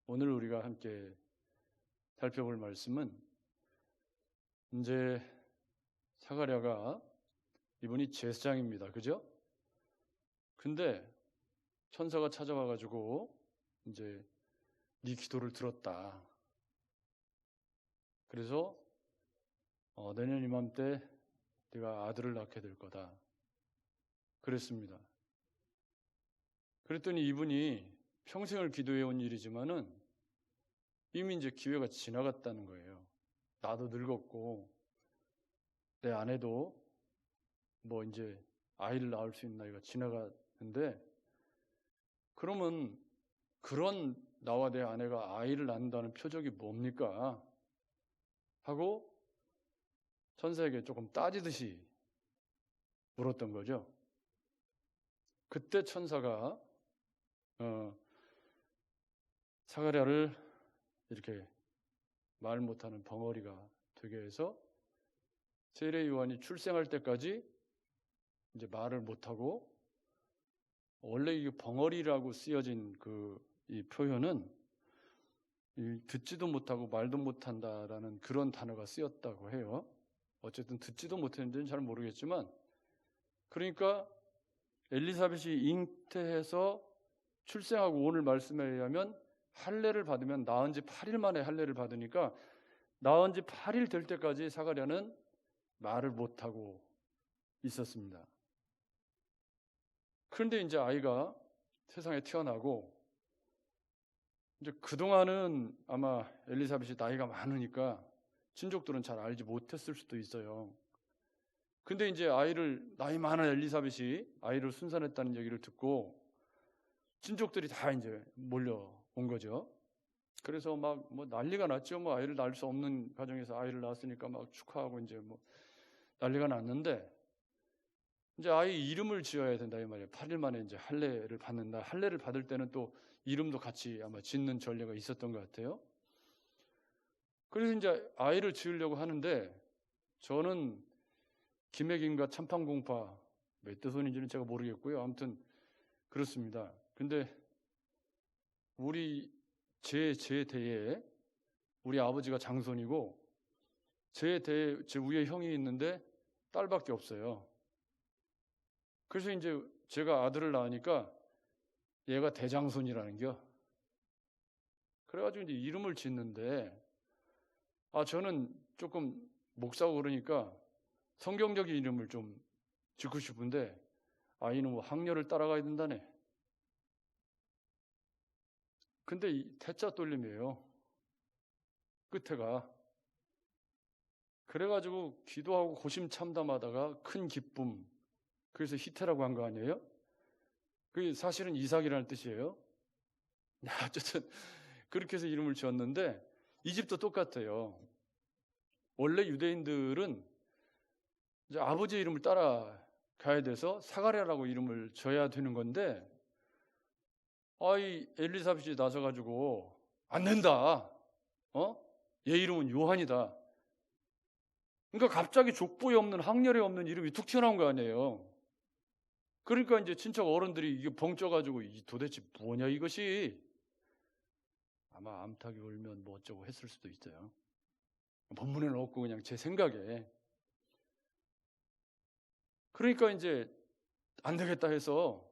오늘 우리가 함께 살펴볼 말씀은 이제 사가랴가 이분이 제사장입니다. 그죠? 근데 천사가 찾아와 가지고 이제 네 기도를 들었다. 그래서 내년 이맘때 네가 아들을 낳게 될 거다. 그랬습니다. 그랬더니 이분이 평생을 기도해 온 일이지만은 이미 이제 기회가 지나갔다는 거예요. 나도 늙었고 내 아내도 뭐 이제 아이를 낳을 수 있는 나이가 지나갔는데, 그러면 그런 나와 내 아내가 아이를 낳는다는 표적이 뭡니까? 하고 천사에게 조금 따지듯이 물었던 거죠. 그때 천사가 사가랴를 이렇게 말 못하는 벙어리가 되게 해서 세례 요한이 출생할 때까지 이제 말을 못하고, 원래 이 벙어리라고 쓰여진 이 표현은 듣지도 못하고 말도 못한다라는 그런 단어가 쓰였다고 해요. 어쨌든 듣지도 못했는지는 잘 모르겠지만, 그러니까 엘리사벳이 잉태해서 출생하고 오늘 말씀에 의하면 할례를 받으면 낳은 지 8일 만에 할례를 받으니까 낳은 지 8일 될 때까지 사가랴는 말을 못하고 있었습니다. 그런데 이제 아이가 세상에 태어나고, 이제 그동안은 아마 엘리사벳이 나이가 많으니까 친족들은 잘 알지 못했을 수도 있어요. 근데 이제 나이 많은 엘리사벳이 아이를 순산했다는 얘기를 듣고 친족들이 다 이제 몰려온 거죠. 그래서 막 뭐 난리가 났죠. 뭐 아이를 낳을 수 없는 가정에서 아이를 낳았으니까 막 축하하고 이제 뭐 난리가 났는데, 이제 아이 이름을 지어야 된다 이 말이에요. 8일 만에 이제 할례를 받는다. 할례를 받을 때는 또 이름도 같이 아마 짓는 전례가 있었던 것 같아요. 그래서 이제 아이를 지으려고 하는데, 저는 김혜김과 참판공파 몇 대 손인지는 제가 모르겠고요. 아무튼 그렇습니다. 근데 제 대에 우리 아버지가 장손이고 제 위에 형이 있는데 딸밖에 없어요. 그래서 이제 제가 아들을 낳으니까 얘가 대장손이라는 겨. 그래가지고 이제 이름을 짓는데, 저는 조금 목사고 그러니까 성경적인 이름을 좀 짓고 싶은데, 아이는 뭐 학렬을 따라가야 된다네. 근데 이 태자 떨림이에요. 끝에가. 그래가지고 기도하고 고심 참담하다가 큰 기쁨. 그래서 히태라고 한 거 아니에요? 그게 사실은 이삭이라는 뜻이에요. 어쨌든 그렇게 해서 이름을 지었는데, 이 집도 똑같아요. 원래 유대인들은 이제 아버지 이름을 따라가야 돼서 사가랴라고 이름을 줘야 되는 건데, 이 엘리사벳이 나서가지고 안 된다. 얘 이름은 요한이다. 그러니까 갑자기 족보에 없는, 학렬에 없는 이름이 툭 튀어나온 거 아니에요. 그러니까 이제 친척 어른들이 이게 벙쪄가지고 이 도대체 뭐냐 이것이. 아마 암탉이 울면 뭐 어쩌고 했을 수도 있어요. 본문에는 없고 그냥 제 생각에. 그러니까 이제 안 되겠다 해서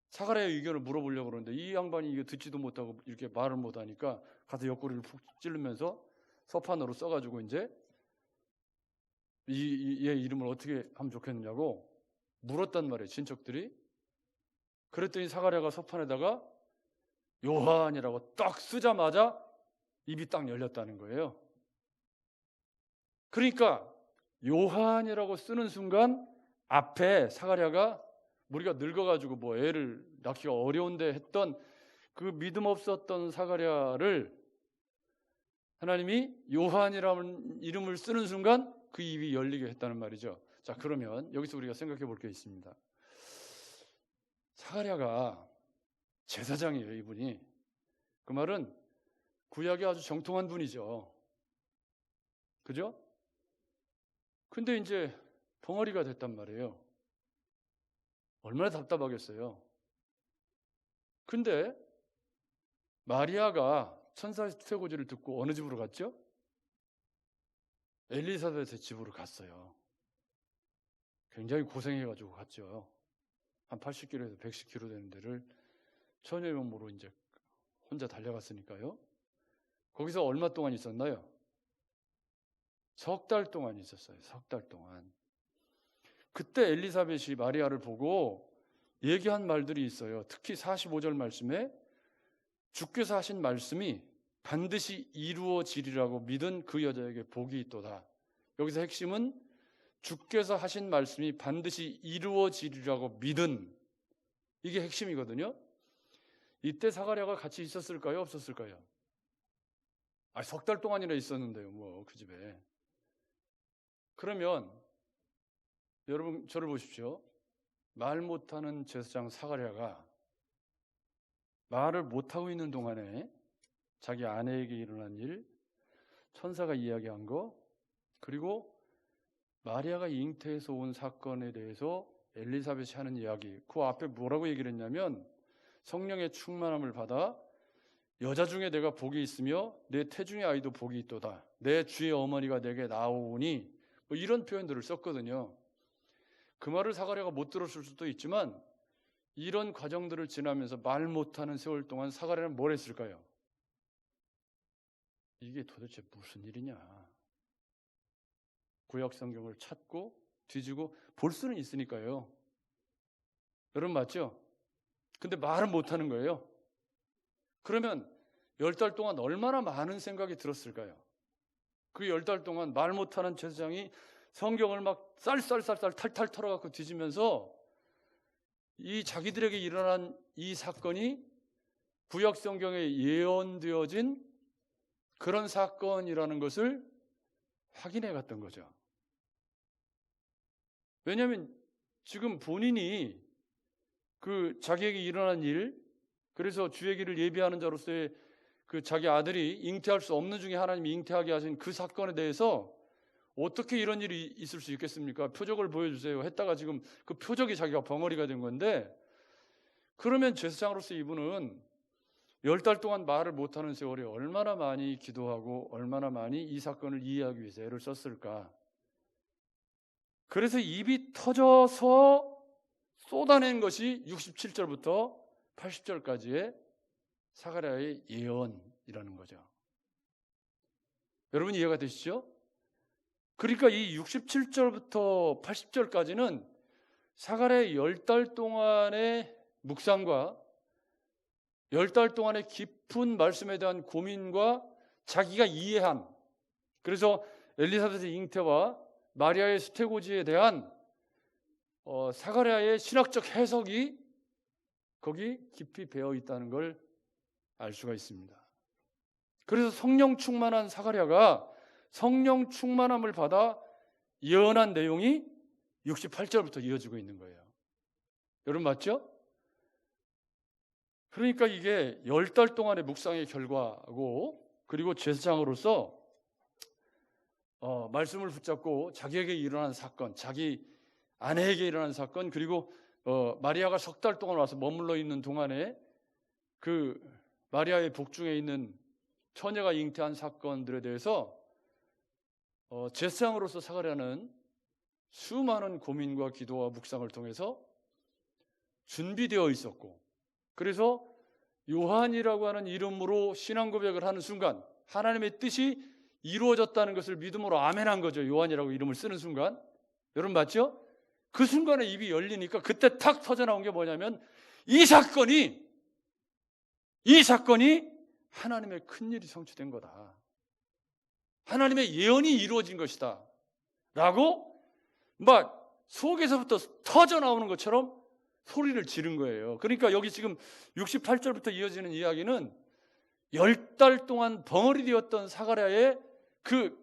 사가랴의 의견을 물어보려고 그러는데, 이 양반이 이게 듣지도 못하고 이렇게 말을 못하니까 가서 옆구리를 푹 찌르면서 서판으로 써가지고 이제 얘 이름을 어떻게 하면 좋겠느냐고 물었단 말이에요, 친척들이. 그랬더니 사가랴가 서판에다가 요한이라고 딱 쓰자마자 입이 딱 열렸다는 거예요. 그러니까 요한이라고 쓰는 순간 앞에 사가랴가 우리가 늙어가지고 뭐 애를 낳기가 어려운데 했던 그 믿음 없었던 사가랴를 하나님이 요한이라는 이름을 쓰는 순간 그 입이 열리게 했다는 말이죠. 자, 그러면 여기서 우리가 생각해 볼 게 있습니다. 사가랴가 제사장이에요, 이분이. 그 말은 구약에 아주 정통한 분이죠. 그죠? 근데 이제 벙어리가 됐단 말이에요. 얼마나 답답하겠어요. 근데 마리아가 천사의 수태고지를 듣고 어느 집으로 갔죠? 엘리사벳의 집으로 갔어요. 굉장히 고생해가지고 갔죠. 한 80km에서 110km 되는 데를 처녀의 몸으로 이제 혼자 달려갔으니까요. 거기서 얼마 동안 있었나요? 석 달 동안 있었어요. 석 달 동안. 그때 엘리사벳이 마리아를 보고 얘기한 말들이 있어요. 특히 45절 말씀에 주께서 하신 말씀이 반드시 이루어지리라고 믿은 그 여자에게 복이 있도다. 여기서 핵심은 주께서 하신 말씀이 반드시 이루어지리라고 믿은, 이게 핵심이거든요. 이때 사가랴가 같이 있었을까요? 없었을까요? 석 달 동안이나 있었는데요. 뭐 그 집에. 그러면 여러분 저를 보십시오. 말 못하는 제사장 사가랴가 말을 못하고 있는 동안에 자기 아내에게 일어난 일, 천사가 이야기한 거, 그리고 마리아가 잉태해서 온 사건에 대해서 엘리사벳이 하는 이야기, 그 앞에 뭐라고 얘기를 했냐면 성령의 충만함을 받아 여자 중에 내가 복이 있으며 내 태중의 아이도 복이 있도다. 내 주의 어머니가 내게 나오니, 뭐 이런 표현들을 썼거든요. 그 말을 사가랴가 못 들었을 수도 있지만 이런 과정들을 지나면서 말 못하는 세월 동안 사가랴는 뭘 했을까요? 이게 도대체 무슨 일이냐. 구약 성경을 찾고 뒤지고 볼 수는 있으니까요. 여러분 맞죠? 근데 말은 못하는 거예요. 그러면 10달 동안 얼마나 많은 생각이 들었을까요? 그 10달 동안 말 못하는 제사장이 성경을 막 쌀쌀쌀쌀 탈탈 털어갖고 뒤지면서 이 자기들에게 일어난 이 사건이 구약 성경에 예언되어진 그런 사건이라는 것을 확인해 갔던 거죠. 왜냐하면 지금 본인이 그 자기에게 일어난 일, 그래서 주의 길을 예비하는 자로서의 그 자기 아들이 잉태할 수 없는 중에 하나님이 잉태하게 하신 그 사건에 대해서 어떻게 이런 일이 있을 수 있겠습니까? 표적을 보여주세요 했다가 지금 그 표적이 자기가 벙어리가 된 건데, 그러면 제사장으로서 이분은 10달 동안 말을 못하는 세월에 얼마나 많이 기도하고 얼마나 많이 이 사건을 이해하기 위해서 애를 썼을까. 그래서 입이 터져서 쏟아낸 것이 67절부터 80절까지의 사가랴의 예언이라는 거죠. 여러분 이해가 되시죠? 그러니까 이 67절부터 80절까지는 사가랴의 10달 동안의 묵상과 10달 동안의 깊은 말씀에 대한 고민과 자기가 이해한, 그래서 엘리사벳의 잉태와 마리아의 수태고지에 대한 사가랴의 신학적 해석이 거기 깊이 배어 있다는 걸 알 수가 있습니다. 그래서 성령 충만한 사가랴가 성령 충만함을 받아 예언한 내용이 68절부터 이어지고 있는 거예요. 여러분 맞죠? 그러니까 이게 10달 동안의 묵상의 결과고, 그리고 제사장으로서 말씀을 붙잡고 자기에게 일어난 사건, 자기 아내에게 일어난 사건, 그리고 마리아가 석 달 동안 와서 머물러 있는 동안에 그 마리아의 복중에 있는 처녀가 잉태한 사건들에 대해서 제사장으로서 사가랴는 수많은 고민과 기도와 묵상을 통해서 준비되어 있었고, 그래서 요한이라고 하는 이름으로 신앙 고백을 하는 순간 하나님의 뜻이 이루어졌다는 것을 믿음으로 아멘한 거죠. 요한이라고 이름을 쓰는 순간. 여러분 맞죠? 그 순간에 입이 열리니까 그때 탁 터져 나온 게 뭐냐면 이 사건이 하나님의 큰일이 성취된 거다. 하나님의 예언이 이루어진 것이다. 라고 막 속에서부터 터져 나오는 것처럼 소리를 지른 거예요. 그러니까 여기 지금 68절부터 이어지는 이야기는 10달 동안 벙어리 되었던 사가랴의 그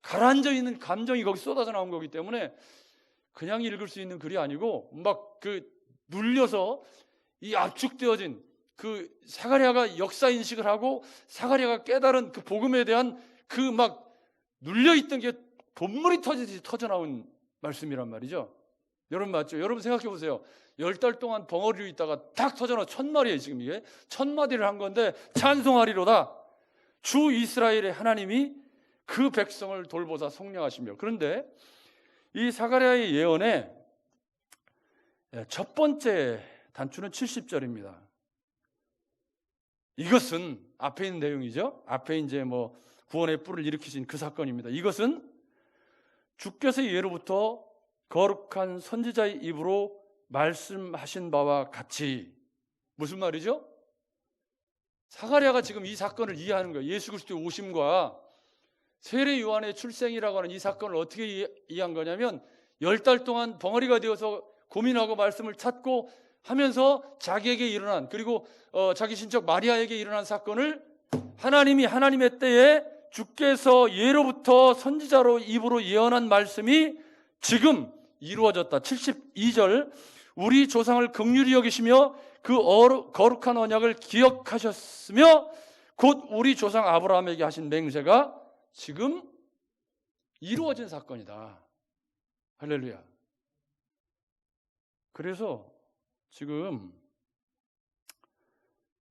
가라앉아 있는 감정이 거기 쏟아져 나온 거기 때문에 그냥 읽을 수 있는 글이 아니고 막 그 눌려서 이 압축되어진 그 사가랴가 역사 인식을 하고 사가랴가 깨달은 그 복음에 대한 그 막 눌려 있던 게 본물이 터지듯이 터져 나온 말씀이란 말이죠. 여러분 맞죠? 여러분 생각해 보세요. 10달 동안 벙어리로 있다가 딱 터져나 1000마리예요. 지금 이게 1000마디를 한 건데 찬송하리로다. 주 이스라엘의 하나님이 그 백성을 돌보사 속량하시며. 그런데 이 사가랴의 예언의 첫 번째 단추는 70절입니다. 이것은 앞에 있는 내용이죠. 앞에 이제 뭐 구원의 뿔을 일으키신 그 사건입니다. 이것은 주께서 예로부터 거룩한 선지자의 입으로 말씀하신 바와 같이. 무슨 말이죠? 사가랴가 지금 이 사건을 이해하는 거예요. 예수 그리스도의 오심과 세례 요한의 출생이라고 하는 이 사건을 어떻게 이해한 거냐면 10달 동안 벙어리가 되어서 고민하고 말씀을 찾고 하면서 자기에게 일어난, 그리고 자기 친척 마리아에게 일어난 사건을 하나님이 하나님의 때에 주께서 예로부터 선지자로 입으로 예언한 말씀이 지금 이루어졌다. 72절 우리 조상을 긍휼히 여기시며 그 거룩한 언약을 기억하셨으며 곧 우리 조상 아브라함에게 하신 맹세가 지금 이루어진 사건이다. 할렐루야. 그래서 지금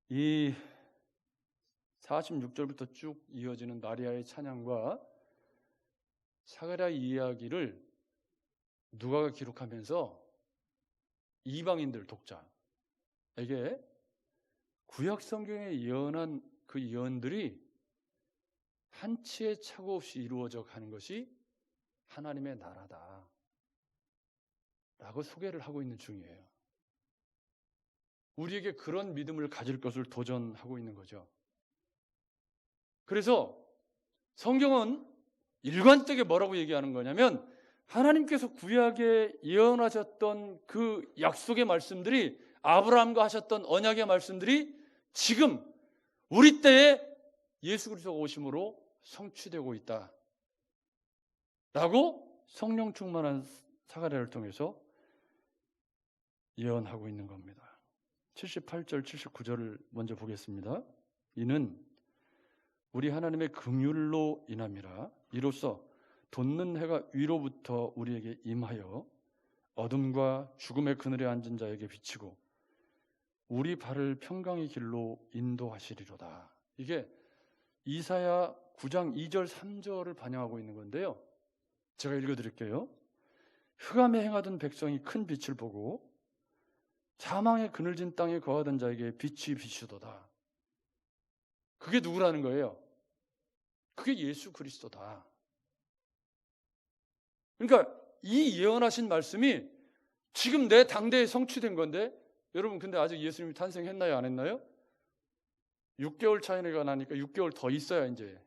이 46절부터 쭉 이어지는 마리아의 찬양과 사가랴의 이야기를 누가가 기록하면서 이방인들 독자에게 구약 성경에 예언한 그 예언들이 한치의 착오 없이 이루어져 가는 것이 하나님의 나라다 라고 소개를 하고 있는 중이에요. 우리에게 그런 믿음을 가질 것을 도전하고 있는 거죠. 그래서 성경은 일관되게 뭐라고 얘기하는 거냐면 하나님께서 구약에 예언하셨던 그 약속의 말씀들이, 아브라함과 하셨던 언약의 말씀들이 지금 우리 때에 예수 그리스도가 오심으로 성취되고 있다 라고 성령 충만한 사가랴를 통해서 예언하고 있는 겁니다. 78절 79절을 먼저 보겠습니다. 이는 우리 하나님의 긍휼로 인함이라. 이로써 돋는 해가 위로부터 우리에게 임하여 어둠과 죽음의 그늘에 앉은 자에게 비치고 우리 발을 평강의 길로 인도하시리로다. 이게 이사야 9장 2절 3절을 반영하고 있는 건데요. 제가 읽어드릴게요. 흑암에 행하던 백성이 큰 빛을 보고 사망의 그늘진 땅에 거하던 자에게 빛이 비추도다. 그게 누구라는 거예요? 그게 예수 그리스도다. 그러니까 이 예언하신 말씀이 지금 내 당대에 성취된 건데, 여러분 근데 아직 예수님이 탄생했나요? 안 했나요? 6개월 차이가 나니까 6개월 더 있어야 이제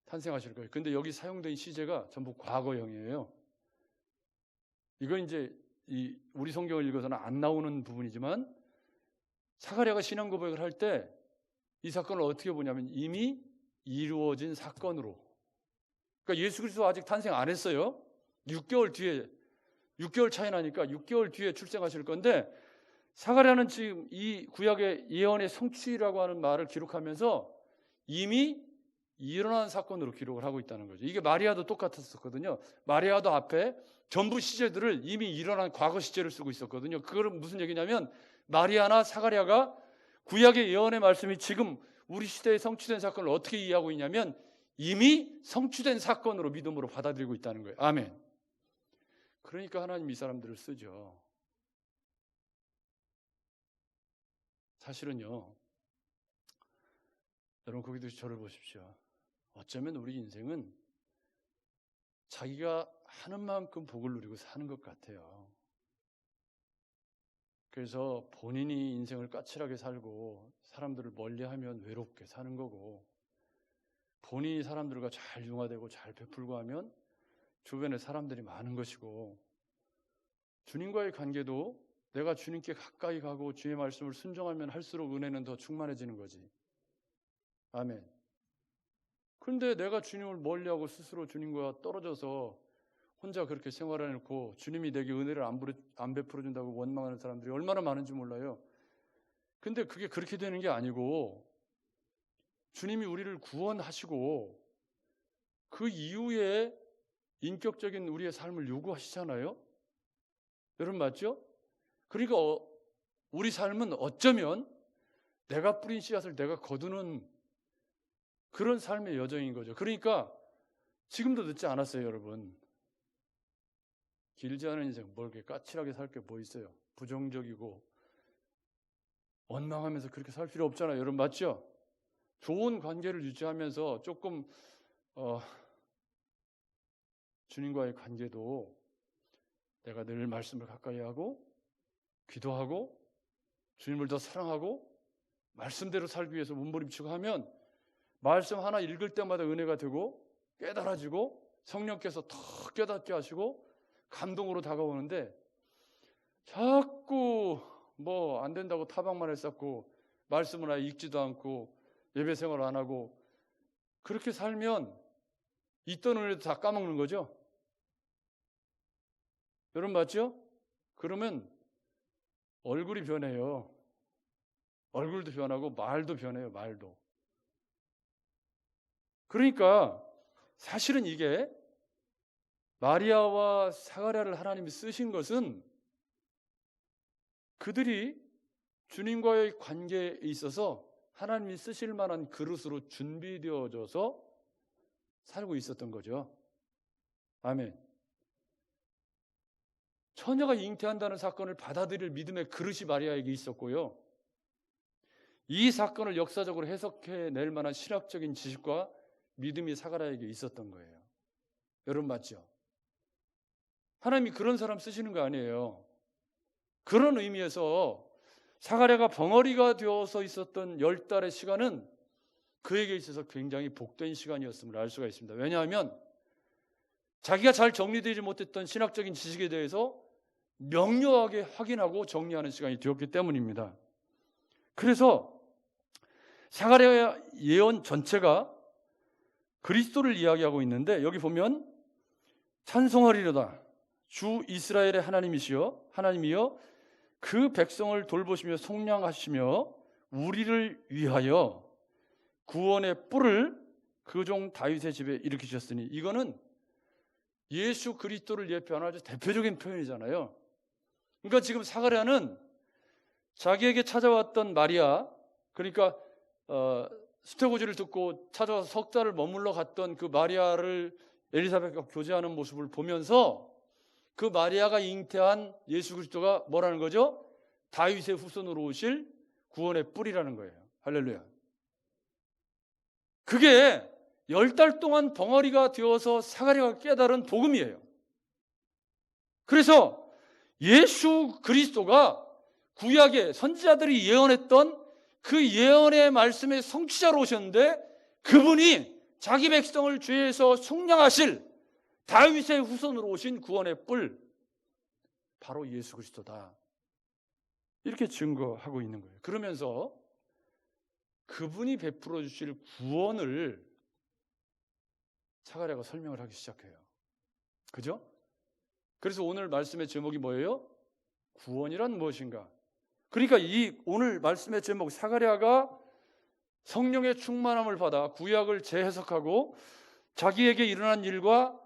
탄생하실 거예요. 근데 여기 사용된 시제가 전부 과거형이에요. 이건 이제 우리 성경을 읽어서는 안 나오는 부분이지만 사가랴가 신앙 고백을 할 때 이 사건을 어떻게 보냐면 이미 이루어진 사건으로. 그러니까 예수 그리스도 아직 탄생 안 했어요. 6개월 뒤에, 6개월 차이 나니까 6개월 뒤에 출생하실 건데, 사가랴는 지금 이 구약의 예언의 성취라고 하는 말을 기록하면서 이미 일어난 사건으로 기록을 하고 있다는 거죠. 이게 마리아도 똑같았었거든요. 마리아도 앞에 전부 시제들을 이미 일어난 과거 시제를 쓰고 있었거든요. 그건 무슨 얘기냐면 마리아나 사가랴가 구약의 예언의 말씀이 지금 우리 시대에 성취된 사건을 어떻게 이해하고 있냐면 이미 성취된 사건으로 믿음으로 받아들이고 있다는 거예요. 아멘. 그러니까 하나님 이 사람들을 쓰죠. 사실은요, 여러분 거기도 저를 보십시오. 어쩌면 우리 인생은 자기가 하는 만큼 복을 누리고 사는 것 같아요. 그래서 본인이 인생을 까칠하게 살고 사람들을 멀리하면 외롭게 사는 거고, 본인이 사람들과 잘 융화되고 잘 베풀고 하면 주변에 사람들이 많은 것이고, 주님과의 관계도 내가 주님께 가까이 가고 주의 말씀을 순종하면 할수록 은혜는 더 충만해지는 거지. 아멘. 그런데 내가 주님을 멀리하고 스스로 주님과 떨어져서 혼자 그렇게 생활해놓고 주님이 내게 은혜를 안 베풀어준다고 원망하는 사람들이 얼마나 많은지 몰라요. 근데 그게 그렇게 되는 게 아니고 주님이 우리를 구원하시고 그 이후에 인격적인 우리의 삶을 요구하시잖아요. 여러분 맞죠? 그러니까 우리 삶은 어쩌면 내가 뿌린 씨앗을 내가 거두는 그런 삶의 여정인 거죠. 그러니까 지금도 늦지 않았어요, 여러분. 길지 않은 인생 뭘 이렇게 까칠하게 살 게 뭐 있어요? 부정적이고 원망하면서 그렇게 살 필요 없잖아요. 여러분 맞죠? 좋은 관계를 유지하면서 조금 주님과의 관계도 내가 늘 말씀을 가까이 하고 기도하고 주님을 더 사랑하고 말씀대로 살기 위해서 몸부림치고 하면 말씀 하나 읽을 때마다 은혜가 되고 깨달아지고 성령께서 더 깨닫게 하시고 감동으로 다가오는데 자꾸 뭐 안 된다고 타박만 했었고 말씀을 아예 읽지도 않고 예배 생활 안 하고 그렇게 살면 있던 은혜도 다 까먹는 거죠. 여러분 맞죠? 그러면 얼굴이 변해요. 얼굴도 변하고 말도 변해요. 말도. 그러니까 사실은 이게 마리아와 사가랴를 하나님이 쓰신 것은 그들이 주님과의 관계에 있어서 하나님이 쓰실 만한 그릇으로 준비되어져서 살고 있었던 거죠. 아멘. 처녀가 잉태한다는 사건을 받아들일 믿음의 그릇이 마리아에게 있었고요. 이 사건을 역사적으로 해석해낼 만한 신학적인 지식과 믿음이 사가랴에게 있었던 거예요. 여러분 맞죠? 하나님이 그런 사람 쓰시는 거 아니에요. 그런 의미에서 사가랴가 벙어리가 되어서 있었던 10달의 시간은 그에게 있어서 굉장히 복된 시간이었음을 알 수가 있습니다. 왜냐하면 자기가 잘 정리되지 못했던 신학적인 지식에 대해서 명료하게 확인하고 정리하는 시간이 되었기 때문입니다. 그래서 사가랴 예언 전체가 그리스도를 이야기하고 있는데 여기 보면 찬송하리로다 주 이스라엘의 하나님이여 그 백성을 돌보시며 속량하시며 우리를 위하여 구원의 뿔을 그 종 다윗의 집에 일으키셨으니 이거는 예수 그리스도를 예표하는 아주 대표적인 표현이잖아요. 그러니까 지금 사가랴는 자기에게 찾아왔던 마리아, 그러니까 수태고지를 듣고 찾아와서 석 달을 머물러 갔던 그 마리아를 엘리사벳과 교제하는 모습을 보면서 그 마리아가 잉태한 예수 그리스도가 뭐라는 거죠? 다윗의 후손으로 오실 구원의 뿔이라는 거예요. 할렐루야. 그게 10달 동안 벙어리가 되어서 사가랴가 깨달은 복음이에요. 그래서 예수 그리스도가 구약의 선지자들이 예언했던 그 예언의 말씀의 성취자로 오셨는데 그분이 자기 백성을 죄에서 속량하실 다윗의 후손으로 오신 구원의 뿔 바로 예수 그리스도다. 이렇게 증거하고 있는 거예요. 그러면서 그분이 베풀어 주실 구원을 사가랴가 설명을 하기 시작해요. 그죠? 그래서 오늘 말씀의 제목이 뭐예요? 구원이란 무엇인가? 그러니까 이 오늘 말씀의 제목 사가랴가 성령의 충만함을 받아 구약을 재해석하고 자기에게 일어난 일과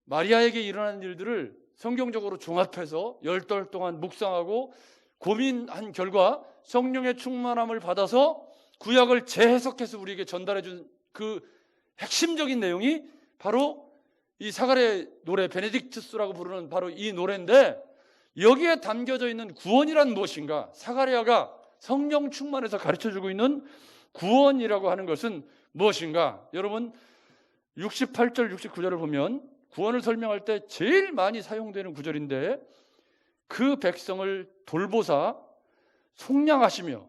마리아에게 일어난 일들을 성경적으로 종합해서 10달 동안 묵상하고 고민한 결과 성령의 충만함을 받아서 구약을 재해석해서 우리에게 전달해 준 그 핵심적인 내용이 바로 이 사가랴의 노래 베네딕투스라고 부르는 바로 이 노래인데 여기에 담겨져 있는 구원이란 무엇인가? 사가랴가 성령 충만해서 가르쳐주고 있는 구원이라고 하는 것은 무엇인가? 여러분 68절 69절을 보면 구원을 설명할 때 제일 많이 사용되는 구절인데 그 백성을 돌보사 속량하시며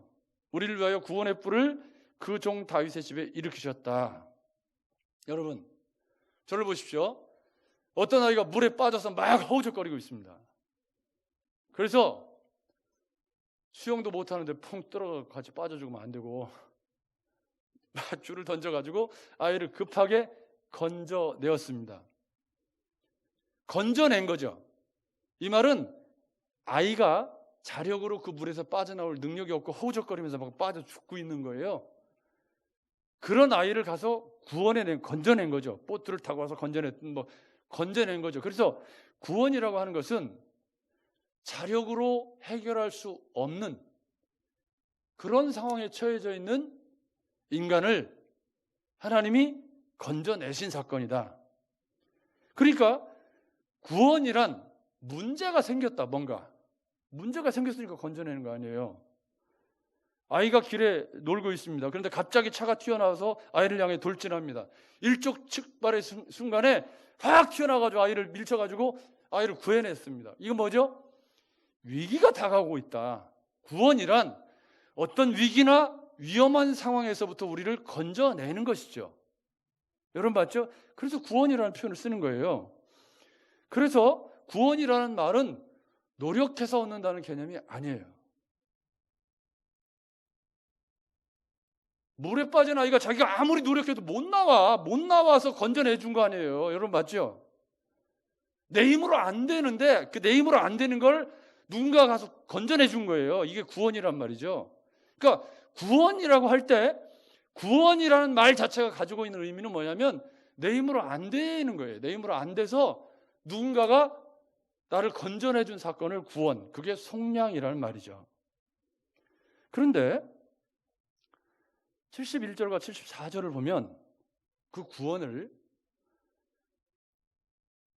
우리를 위하여 구원의 뿔을 그 종 다윗의 집에 일으키셨다. 여러분 저를 보십시오. 어떤 아이가 물에 빠져서 막 허우적거리고 있습니다. 그래서 수영도 못하는데 펑 떨어져 같이 빠져주면 안 되고 막 줄을 던져가지고 아이를 급하게 건져내었습니다. 건져낸 거죠. 이 말은 아이가 자력으로 그 물에서 빠져나올 능력이 없고 허우적거리면서 막 빠져 죽고 있는 거예요. 그런 아이를 가서 건져낸 거죠. 보트를 타고 와서 건져낸 거죠. 그래서 구원이라고 하는 것은 자력으로 해결할 수 없는 그런 상황에 처해져 있는 인간을 하나님이 건져내신 사건이다. 그러니까 구원이란 문제가 생겼다. 뭔가 문제가 생겼으니까 건져내는 거 아니에요. 아이가 길에 놀고 있습니다. 그런데 갑자기 차가 튀어나와서 아이를 향해 돌진합니다. 일촉즉발의 순간에 확 튀어나와가지고 아이를 밀쳐가지고 아이를 구해냈습니다. 이거 뭐죠? 위기가 다가오고 있다. 구원이란 어떤 위기나 위험한 상황에서부터 우리를 건져내는 것이죠. 여러분 봤죠? 그래서 구원이라는 표현을 쓰는 거예요. 그래서 구원이라는 말은 노력해서 얻는다는 개념이 아니에요. 물에 빠진 아이가 자기가 아무리 노력해도 못 나와서 건져내 준 거 아니에요. 여러분 맞죠? 내 힘으로 안 되는데 그 내 힘으로 안 되는 걸 누군가 가서 건져내 준 거예요. 이게 구원이란 말이죠. 그러니까 구원이라고 할 때 구원이라는 말 자체가 가지고 있는 의미는 뭐냐면 내 힘으로 안 되는 거예요. 내 힘으로 안 돼서 누군가가 나를 건져내 준 사건을 구원, 그게 속량이라는 말이죠. 그런데 71절과 74절을 보면 그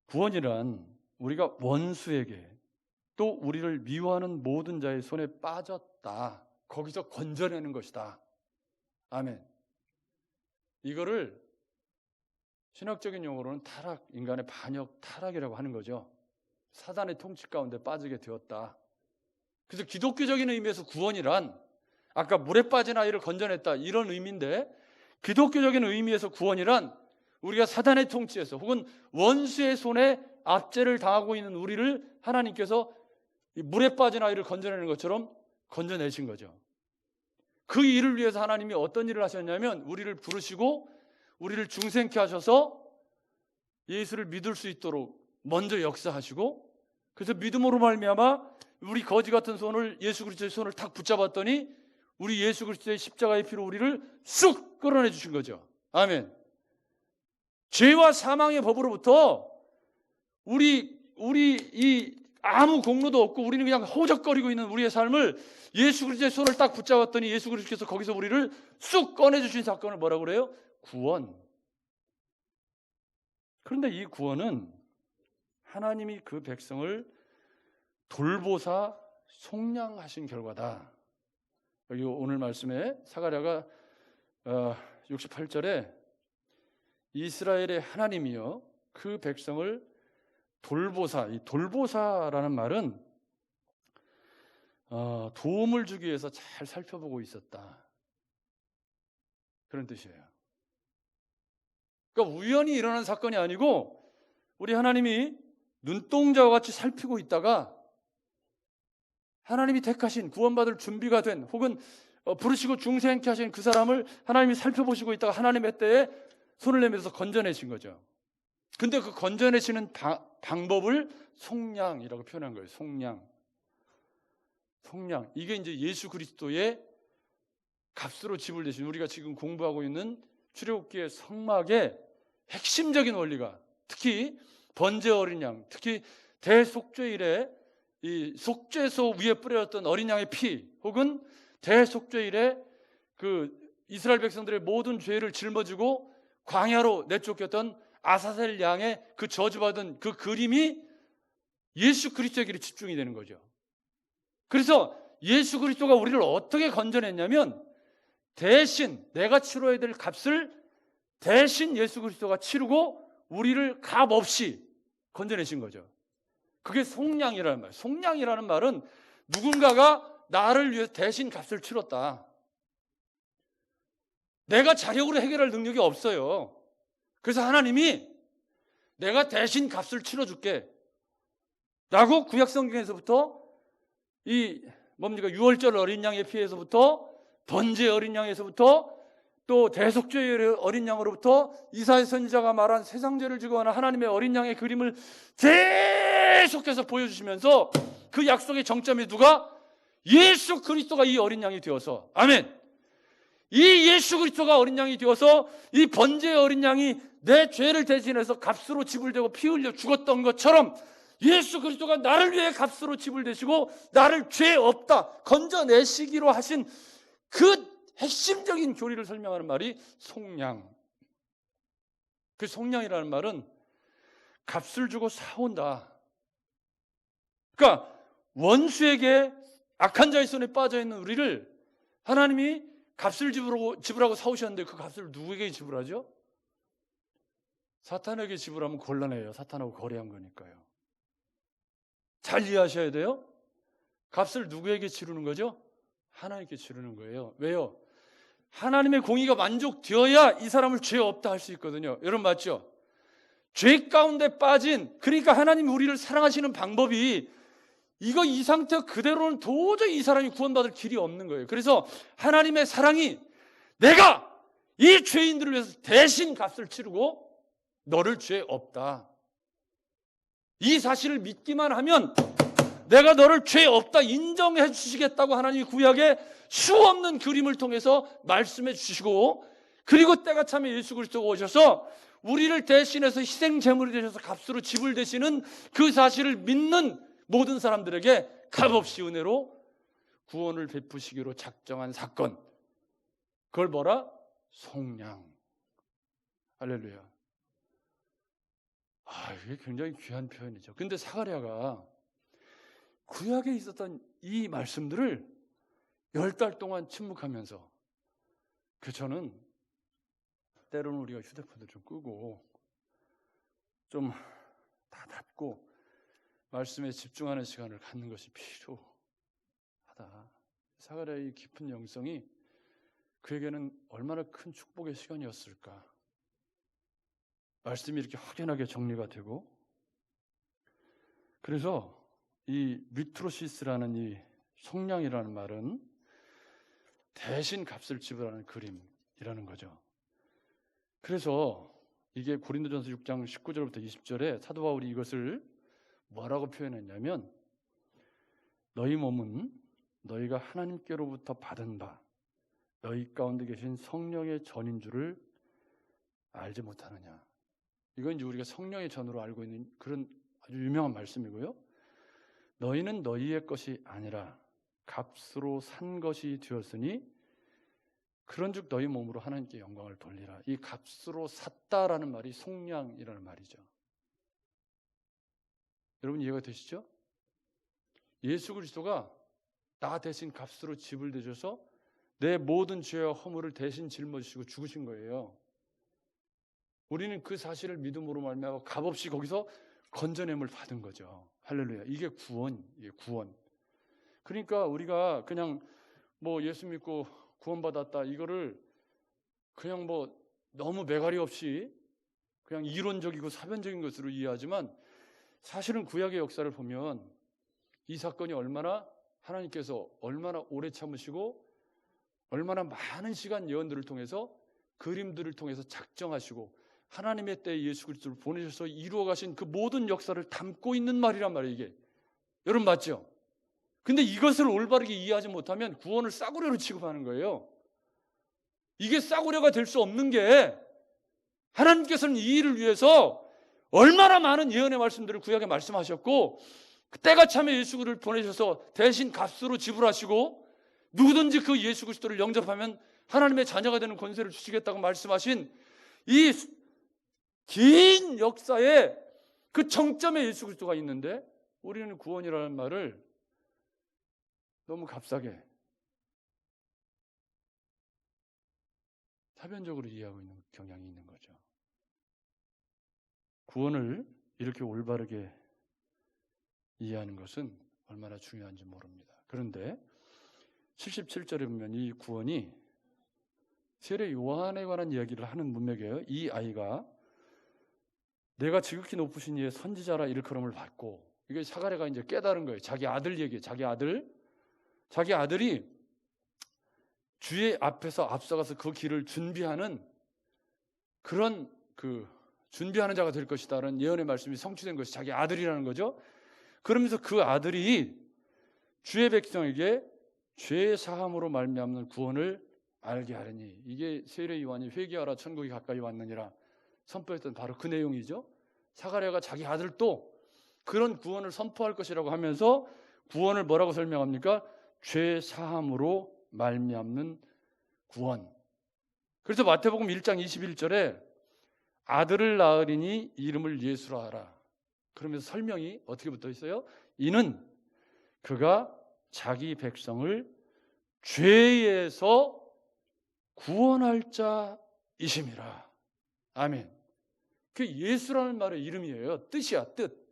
구원이란 우리가 원수에게 또 우리를 미워하는 모든 자의 손에 빠졌다. 거기서 건져내는 것이다. 아멘. 이거를 신학적인 용어로는 타락, 인간의 반역 타락이라고 하는 거죠. 사단의 통치 가운데 빠지게 되었다. 그래서 기독교적인 의미에서 구원이란 아까 물에 빠진 아이를 건져냈다 이런 의미인데, 기독교적인 의미에서 구원이란 우리가 사단의 통치에서 혹은 원수의 손에 압제를 당하고 있는 우리를 하나님께서 물에 빠진 아이를 건져내는 것처럼 건져내신 거죠. 그 일을 위해서 하나님이 어떤 일을 하셨냐면 우리를 부르시고 우리를 중생케 하셔서 예수를 믿을 수 있도록 먼저 역사하시고, 그래서 믿음으로 말미암아 우리 거지 같은 손을 예수 그리스도의 손을 탁 붙잡았더니 우리 예수 그리스도의 십자가의 피로 우리를 쑥 끌어내 주신 거죠. 아멘. 죄와 사망의 법으로부터 우리 이 아무 공로도 없고 우리는 그냥 허우적거리고 있는 우리의 삶을 예수 그리스도의 손을 딱 붙잡았더니 예수 그리스도께서 거기서 우리를 쑥 꺼내 주신 사건을 뭐라고 그래요? 구원. 그런데 이 구원은 하나님이 그 백성을 돌보사 속량하신 결과다. 여기 오늘 말씀에 사가랴가 68절에 이스라엘의 하나님이여 그 백성을 돌보사, 이 돌보사라는 말은 도움을 주기 위해서 잘 살펴보고 있었다, 그런 뜻이에요. 그러니까 우연히 일어난 사건이 아니고 우리 하나님이 눈동자와 같이 살피고 있다가 하나님이 택하신 구원받을 준비가 된 혹은 부르시고 중생케 하신 그 사람을 하나님이 살펴보시고 있다가 하나님의 때에 손을 내밀어서 건져내신 거죠. 근데 그 건져내시는 방법을 속량이라고 표현한 거예요. 속량. 이게 이제 예수 그리스도의 값으로 지불되신, 우리가 지금 공부하고 있는 출애굽기의 성막의 핵심적인 원리가, 특히 번제 어린 양, 특히 대속죄일에 이 속죄소 위에 뿌려졌던 어린 양의 피, 혹은 대속죄일에 그 이스라엘 백성들의 모든 죄를 짊어지고 광야로 내쫓겼던 아사셀 양의 그 저주받은 그 그림이 예수 그리스도에게 집중이 되는 거죠. 그래서 예수 그리스도가 우리를 어떻게 건져냈냐면 대신 내가 치러야 될 값을 대신 예수 그리스도가 치르고 우리를 값 없이 건져내신 거죠. 그게 속량이라는 말. 속량이라는 말은 누군가가 나를 위해 대신 값을 치렀다. 내가 자력으로 해결할 능력이 없어요. 그래서 하나님이 내가 대신 값을 치러줄게 라고 구약성경에서부터 이 뭡니까 유월절 어린 양의 피에서부터 번제 어린 양에서부터 또 대속죄의 어린 양으로부터 이사야 선지자가 말한 세상죄를 지고 하는 하나님의 어린 양의 그림을 계속해서 보여주시면서 그 약속의 정점이 누가? 예수 그리스도가 이 어린 양이 되어서, 아멘. 이 예수 그리스도가 어린 양이 되어서 이 번제의 어린 양이 내 죄를 대신해서 값으로 지불되고 피 흘려 죽었던 것처럼 예수 그리스도가 나를 위해 값으로 집을 대시고 나를 죄 없다 건져내시기로 하신 그 핵심적인 교리를 설명하는 말이 속량. 그 속량이라는 말은 값을 주고 사온다. 그러니까 원수에게 악한 자의 손에 빠져 있는 우리를 하나님이 값을 지불하고 사오셨는데 그 값을 누구에게 지불하죠? 사탄에게 지불하면 곤란해요. 사탄하고 거래한 거니까요. 잘 이해하셔야 돼요. 값을 누구에게 치르는 거죠? 하나님께 치르는 거예요. 왜요? 하나님의 공의가 만족되어야 이 사람을 죄 없다 할 수 있거든요. 여러분 맞죠? 죄 가운데 빠진, 그러니까 하나님이 우리를 사랑하시는 방법이 이 상태 그대로는 도저히 이 사람이 구원받을 길이 없는 거예요. 그래서 하나님의 사랑이 내가 이 죄인들을 위해서 대신 값을 치르고 너를 죄 없다. 이 사실을 믿기만 하면 내가 너를 죄 없다 인정해 주시겠다고 하나님이 구약에 수없는 그림을 통해서 말씀해 주시고, 그리고 때가 차면 예수 그리스도가 오셔서 우리를 대신해서 희생 제물이 되셔서 값으로 집을 대시는 그 사실을 믿는 모든 사람들에게 값없이 은혜로 구원을 베푸시기로 작정한 사건. 그걸 뭐라? 속량. 할렐루야. 이게 굉장히 귀한 표현이죠. 근데 사가랴가 구약에 있었던 이 말씀들을 10달 동안 침묵하면서, 저는 때로는 우리가 휴대폰을 좀 끄고 좀 다 닫고 말씀에 집중하는 시간을 갖는 것이 필요하다. 사가랴의 깊은 영성이 그에게는 얼마나 큰 축복의 시간이었을까. 말씀이 이렇게 확연하게 정리가 되고, 그래서 이 리트로시스라는 이 속량이라는 말은 대신 값을 지불하는 그림이라는 거죠. 그래서 이게 고린도전서 6장 19절부터 20절에 사도 바울이 이것을 뭐라고 표현했냐면, 너희 몸은 너희가 하나님께로부터 받은 바 너희 가운데 계신 성령의 전인 줄을 알지 못하느냐. 이건 이제 우리가 성령의 전으로 알고 있는 그런 아주 유명한 말씀이고요. 너희는 너희의 것이 아니라 값으로 산 것이 되었으니 그런즉 너희 몸으로 하나님께 영광을 돌리라. 이 값으로 샀다라는 말이 속량이라는 말이죠. 여러분 이해가 되시죠? 예수 그리스도가 나 대신 값으로 집을 대셔서 내 모든 죄와 허물을 대신 짊어지시고 죽으신 거예요. 우리는 그 사실을 믿음으로 말미암아 값없이 거기서 건져냄을 받은 거죠. 할렐루야. 이게 구원, 이게 구원. 그러니까 우리가 그냥 예수 믿고 구원받았다 이거를 그냥 너무 매가리 없이 그냥 이론적이고 사변적인 것으로 이해하지만, 사실은 구약의 역사를 보면 이 사건이 하나님께서 얼마나 오래 참으시고 얼마나 많은 시간 예언들을 통해서 그림들을 통해서 작정하시고 하나님의 때에 예수 그리스도를 보내셔서 이루어 가신 그 모든 역사를 담고 있는 말이란 말이에요. 이게 여러분 맞죠? 근데 이것을 올바르게 이해하지 못하면 구원을 싸구려로 취급하는 거예요. 이게 싸구려가 될 수 없는 게, 하나님께서는 이 일을 위해서 얼마나 많은 예언의 말씀들을 구약에 말씀하셨고, 때가 차면 예수 그리스도를 보내셔서 대신 값으로 지불하시고 누구든지 그 예수 그리스도를 영접하면 하나님의 자녀가 되는 권세를 주시겠다고 말씀하신 이 긴 역사에 그 정점에 예수 그리스도가 있는데, 우리는 구원이라는 말을 너무 값싸게 사변적으로 이해하고 있는 경향이 있는 거죠. 구원을 이렇게 올바르게 이해하는 것은 얼마나 중요한지 모릅니다. 그런데 77절에 보면 이 구원이 세례 요한에 관한 이야기를 하는 문맥이에요. 이 아이가 내가 지극히 높으신 이의 선지자라 일컬음을 받고, 이게 사가랴가 이제 깨달은 거예요. 자기 아들 얘기예요. 자기 아들이 주의 앞에서 앞서가서 그 길을 준비하는 그런 준비하는 자가 될 것이다라는 예언의 말씀이 성취된 것이 자기 아들이라는 거죠. 그러면서 그 아들이 주의 백성에게 죄 사함으로 말미암는 구원을 알게 하려니, 이게 세례 요한이 회개하라 천국이 가까이 왔느니라 선포했던 바로 그 내용이죠. 사가랴가 자기 아들도 그런 구원을 선포할 것이라고 하면서 구원을 뭐라고 설명합니까? 죄 사함으로 말미암는 구원. 그래서 마태복음 1장 21절에 아들을 낳으리니 이름을 예수라 하라. 그러면서 설명이 어떻게 붙어 있어요? 이는 그가 자기 백성을 죄에서 구원할 자이심이라. 아멘. 그 예수라는 말의 이름이에요. 뜻이야, 뜻.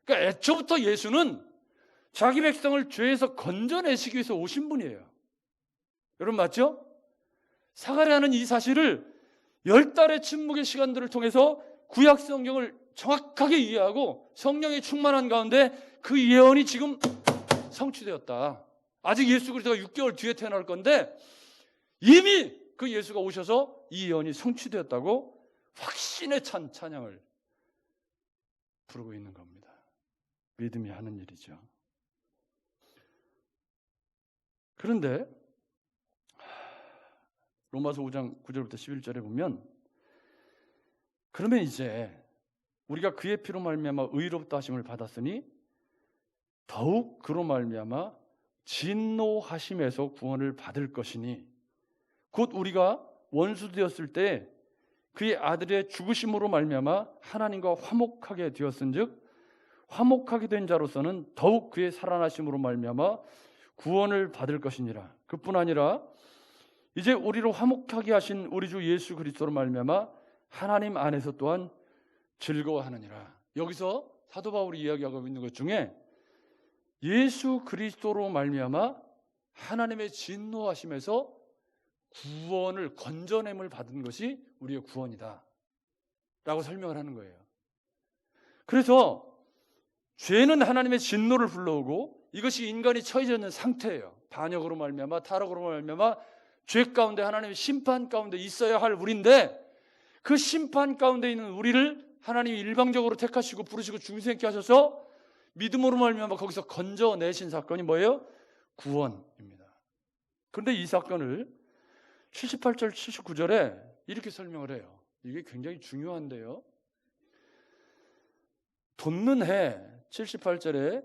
그러니까 애초부터 예수는 자기 백성을 죄에서 건져내시기 위해서 오신 분이에요. 여러분 맞죠? 사가랴는 이 사실을 10달의 침묵의 시간들을 통해서 구약 성경을 정확하게 이해하고 성령이 충만한 가운데 그 예언이 지금 성취되었다. 아직 예수 그리스도가 6개월 뒤에 태어날 건데 이미 그 예수가 오셔서 이 예언이 성취되었다고 확신에 찬 찬양을 부르고 있는 겁니다. 믿음이 하는 일이죠. 그런데 로마서 5장 9절부터 11절에 보면 그러면 이제 우리가 그의 피로 말미암아 의롭다 하심을 받았으니 더욱 그로 말미암아 진노하심에서 구원을 받을 것이니 곧 우리가 원수 되었을 때 그의 아들의 죽으심으로 말미암아 하나님과 화목하게 되었은즉 화목하게 된 자로서는 더욱 그의 살아나심으로 말미암아 구원을 받을 것이니라. 그뿐 아니라 이제 우리로 화목하게 하신 우리 주 예수 그리스도로 말미암아 하나님 안에서 또한 즐거워하느니라. 여기서 사도 바울이 이야기하고 있는 것 중에 예수 그리스도로 말미암아 하나님의 진노하심에서 구원을 건져냄을 받은 것이 우리의 구원이다 라고 설명을 하는 거예요. 그래서 죄는 하나님의 진노를 불러오고 이것이 인간이 처해져 있는 상태예요. 반역으로 말미암아 타락으로 말미암아 죄 가운데 하나님의 심판 가운데 있어야 할 우리인데 그 심판 가운데 있는 우리를 하나님이 일방적으로 택하시고 부르시고 중생케 하셔서 믿음으로 말미암아 거기서 건져내신 사건이 뭐예요? 구원입니다. 그런데 이 사건을 78절 79절에 이렇게 설명을 해요. 이게 굉장히 중요한데요. 돋는 해 78절에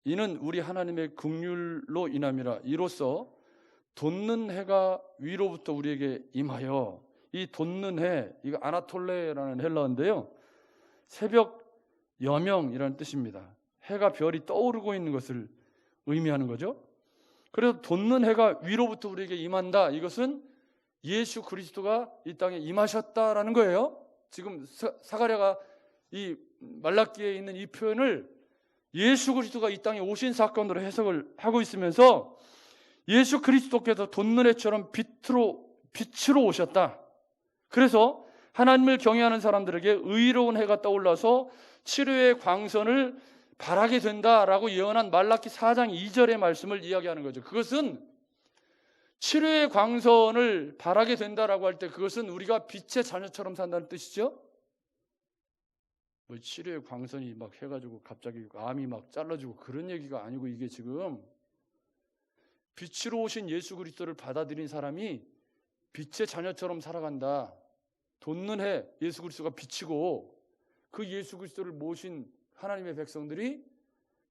이는 우리 하나님의 긍휼로 인함이라. 이로써 돋는 해가 위로부터 우리에게 임하여. 이 돋는 해, 이거 아나톨레라는 헬라어인데요, 새벽 여명이라는 뜻입니다. 해가 별이 떠오르고 있는 것을 의미하는 거죠. 그래서 돋는 해가 위로부터 우리에게 임한다. 이것은 예수 그리스도가 이 땅에 임하셨다라는 거예요. 지금 사가랴가 이 말라기에 있는 이 표현을 예수 그리스도가 이 땅에 오신 사건으로 해석을 하고 있으면서 예수 그리스도께서 돋는 해처럼 빛으로 오셨다. 그래서 하나님을 경외하는 사람들에게 의로운 해가 떠올라서 치료의 광선을 바라게 된다라고 예언한 말라기 4장 2절의 말씀을 이야기하는 거죠. 그것은 치료의 광선을 바라게 된다라고 할 때 그것은 우리가 빛의 자녀처럼 산다는 뜻이죠. 뭐 치료의 광선이 막 해가지고 갑자기 암이 막 잘라지고 그런 얘기가 아니고, 이게 지금 빛으로 오신 예수 그리스도를 받아들인 사람이 빛의 자녀처럼 살아간다. 돋는 해 예수 그리스도가 빛이고 그 예수 그리스도를 모신 하나님의 백성들이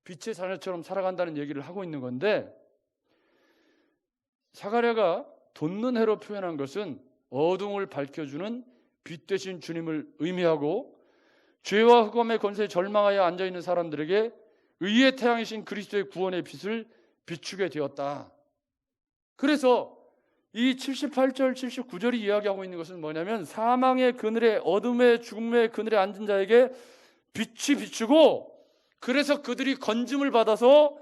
빛의 자녀처럼 살아간다는 얘기를 하고 있는 건데, 사가랴가 돋는 해로 표현한 것은 어둠을 밝혀주는 빛 되신 주님을 의미하고 죄와 흑암의 권세에 절망하여 앉아있는 사람들에게 의의 태양이신 그리스도의 구원의 빛을 비추게 되었다. 그래서 이 78절 79절이 이야기하고 있는 것은 뭐냐면 사망의 그늘에, 어둠의 죽음의 그늘에 앉은 자에게 빛이 비추고, 그래서 그들이 건짐을 받아서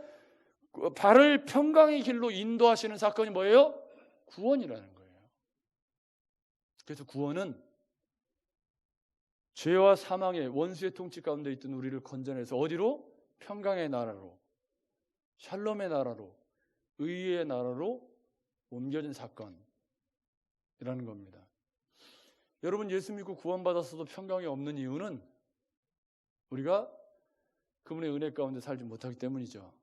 발을 평강의 길로 인도하시는 사건이 뭐예요? 구원이라는 거예요. 그래서 구원은 죄와 사망의 원수의 통치 가운데 있던 우리를 건져내서 어디로? 평강의 나라로, 샬롬의 나라로, 의의 나라로 옮겨진 사건이라는 겁니다. 여러분, 예수 믿고 구원받았어도 평강이 없는 이유는 우리가 그분의 은혜 가운데 살지 못하기 때문이죠.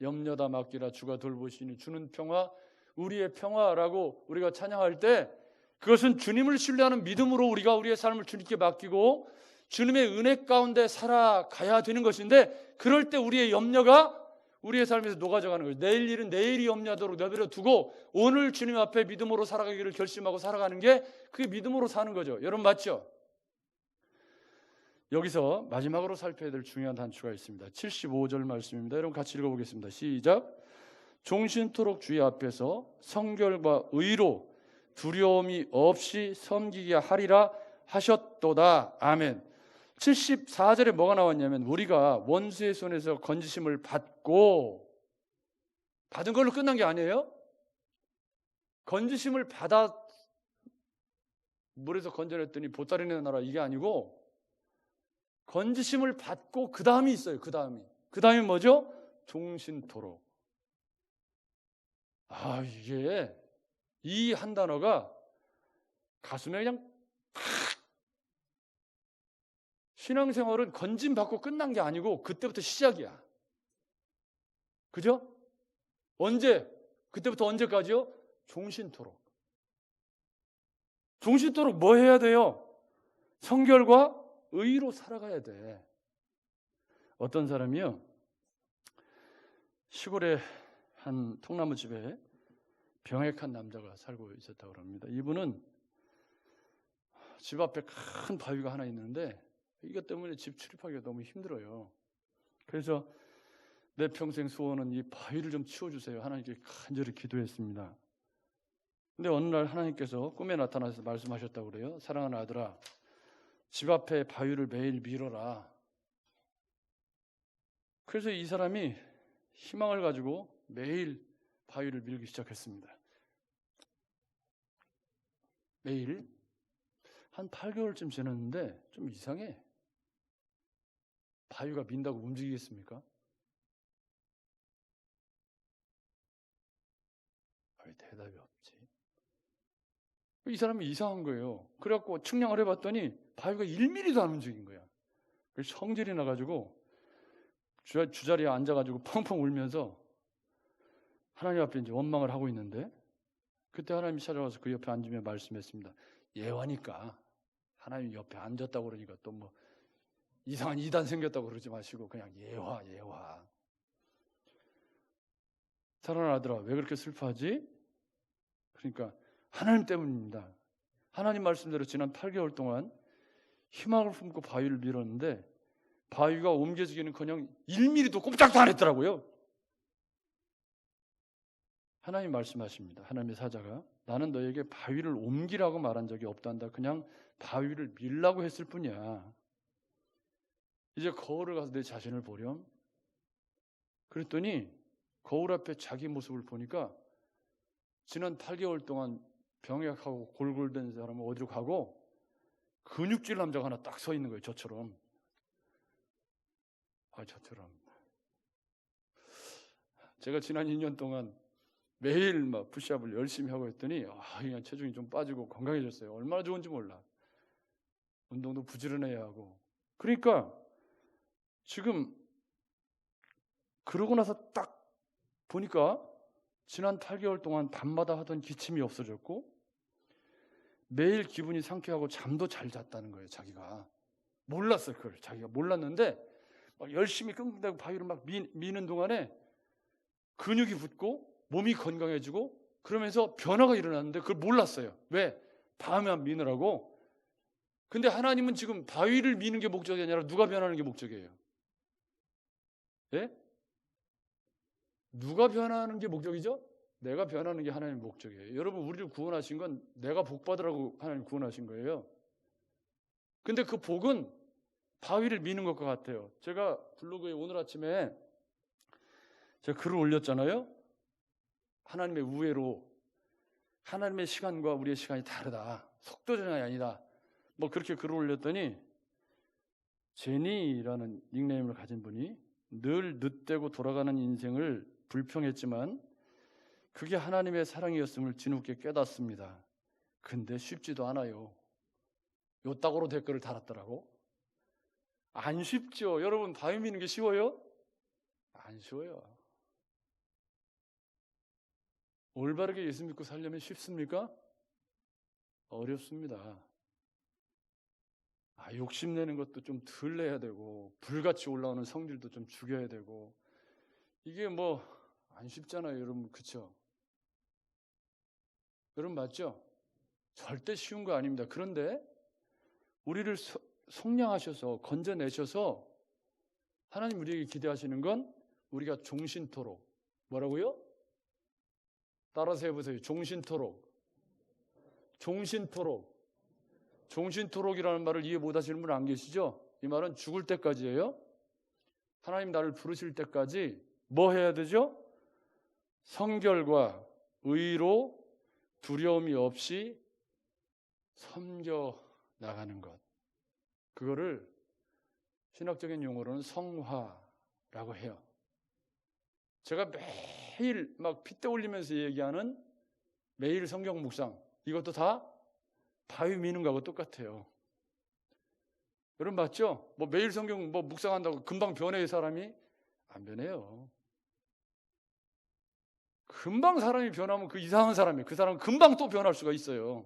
염려다 맡기라 주가 돌보시니 주는 평화, 우리의 평화라고 우리가 찬양할 때 그것은 주님을 신뢰하는 믿음으로 우리가 우리의 삶을 주님께 맡기고 주님의 은혜 가운데 살아가야 되는 것인데, 그럴 때 우리의 염려가 우리의 삶에서 녹아져가는 거예요. 내일 일은 내일이 염려하도록 내버려 두고 오늘 주님 앞에 믿음으로 살아가기를 결심하고 살아가는 게 그게 믿음으로 사는 거죠. 여러분 맞죠? 여기서 마지막으로 살펴야 될 중요한 단추가 있습니다. 75절 말씀입니다. 여러분 같이 읽어보겠습니다. 시작. 종신토록 주의 앞에서 성결과 의로 두려움이 없이 섬기게 하리라 하셨도다. 아멘. 74절에 뭐가 나왔냐면, 우리가 원수의 손에서 건지심을 받은 걸로 끝난 게 아니에요. 건지심을 받아 물에서 건져냈더니 보따리내 나라, 이게 아니고 건지심을 받고 그 다음이 있어요. 그 다음이 뭐죠? 종신토록. 이게 이 한 단어가 가슴에 그냥 팍. 신앙생활은 건짐 받고 끝난 게 아니고 그때부터 시작이야. 그죠? 언제? 그때부터 언제까지요? 종신토록. 종신토록 뭐 해야 돼요? 성결과 의로 살아가야 돼. 어떤 사람이요, 시골에 한 통나무 집에 병약한 남자가 살고 있었다고 합니다. 이분은 집 앞에 큰 바위가 하나 있는데 이것 때문에 집 출입하기가 너무 힘들어요. 그래서 내 평생 소원은 이 바위를 좀 치워주세요. 하나님께 간절히 기도했습니다. 근데 어느 날 하나님께서 꿈에 나타나서 말씀하셨다고 그래요. 사랑하는 아들아, 집 앞에 바위를 매일 밀어라. 그래서 이 사람이 희망을 가지고 매일 바위를 밀기 시작했습니다. 매일 한 8개월쯤 지났는데 좀 이상해. 바위가 민다고 움직이겠습니까? 왜 대답이 없지? 이 사람이 이상한 거예요. 그래갖고 측량을 해봤더니 바위가 1mm도 안 움직인 거야. 그래서 성질이 나가지고 주자리에 앉아가지고 펑펑 울면서 하나님 앞에 이제 원망을 하고 있는데, 그때 하나님이 찾아와서 그 옆에 앉으며 말씀했습니다. 예화니까 하나님 옆에 앉았다고 그러니까 또 뭐 이상한 이단 생겼다고 그러지 마시고 그냥 예화. 사랑하는 아들아, 왜 그렇게 슬퍼하지? 그러니까 하나님 때문입니다. 하나님 말씀대로 지난 8개월 동안 희망을 품고 바위를 밀었는데 바위가 옮겨지기는커녕 1mm도 꼼짝도 안 했더라고요. 하나님 말씀하십니다. 하나님의 사자가, 나는 너에게 바위를 옮기라고 말한 적이 없단다. 그냥 바위를 밀라고 했을 뿐이야. 이제 거울을 가서 내 자신을 보렴. 그랬더니 거울 앞에 자기 모습을 보니까 지난 8개월 동안 병약하고 골골된 사람은 어디로 가고 근육질 남자가 하나 딱 서 있는 거예요. 저처럼. 저처럼. 제가 지난 2년 동안 매일 막 푸시업을 열심히 하고 했더니 그냥 체중이 좀 빠지고 건강해졌어요. 얼마나 좋은지 몰라. 운동도 부지런해야 하고. 그러니까 지금 그러고 나서 딱 보니까 지난 8개월 동안 밤마다 하던 기침이 없어졌고 매일 기분이 상쾌하고 잠도 잘 잤다는 거예요. 자기가 몰랐어요. 그걸 자기가 몰랐는데 막 열심히 끙끙대고 바위를 막 미는 동안에 근육이 붙고 몸이 건강해지고 그러면서 변화가 일어났는데 그걸 몰랐어요. 왜? 밤에만 미느라고. 근데 하나님은 지금 바위를 미는 게 목적이 아니라 누가 변하는 게 목적이에요. 예? 누가 변하는 게 목적이죠? 내가 변하는 게 하나님의 목적이에요. 여러분, 우리를 구원하신 건 내가 복 받으라고 하나님 구원하신 거예요. 근데 그 복은 바위를 미는 것과 같아요. 제가 블로그에 오늘 아침에 제가 글을 올렸잖아요. 하나님의 우애로 하나님의 시간과 우리의 시간이 다르다. 속도 전환이 아니다. 뭐 그렇게 글을 올렸더니 제니라는 닉네임을 가진 분이 늘 늦대고 돌아가는 인생을 불평했지만 그게 하나님의 사랑이었음을 뒤늦게 깨닫습니다. 근데 쉽지도 않아요. 요따구로 댓글을 달았더라고. 안 쉽죠. 여러분, 바위 미는 게 쉬워요? 안 쉬워요. 올바르게 예수 믿고 살려면 쉽습니까? 어렵습니다. 욕심내는 것도 좀 덜 내야 되고 불같이 올라오는 성질도 좀 죽여야 되고 이게 뭐 안 쉽잖아요, 여러분. 그렇죠? 여러분 맞죠? 절대 쉬운 거 아닙니다. 그런데 우리를 속량하셔서 건져내셔서 하나님 우리에게 기대하시는 건 우리가 종신토록, 뭐라고요? 따라서 해보세요. 종신토록이라는 말을 이해 못하시는 분 안 계시죠? 이 말은 죽을 때까지예요. 하나님 나를 부르실 때까지 뭐 해야 되죠? 성결과 의로 두려움이 없이 섬겨 나가는 것. 그거를 신학적인 용어로는 성화라고 해요. 제가 매일 막 핏대 올리면서 얘기하는 매일 성경 묵상, 이것도 다 바위 미는 거하고 똑같아요. 여러분 맞죠? 뭐 매일 성경 뭐 묵상한다고 금방 변해요, 사람이? 안 변해요. 금방 사람이 변하면 그 이상한 사람이에요. 그 사람은 금방 또 변할 수가 있어요.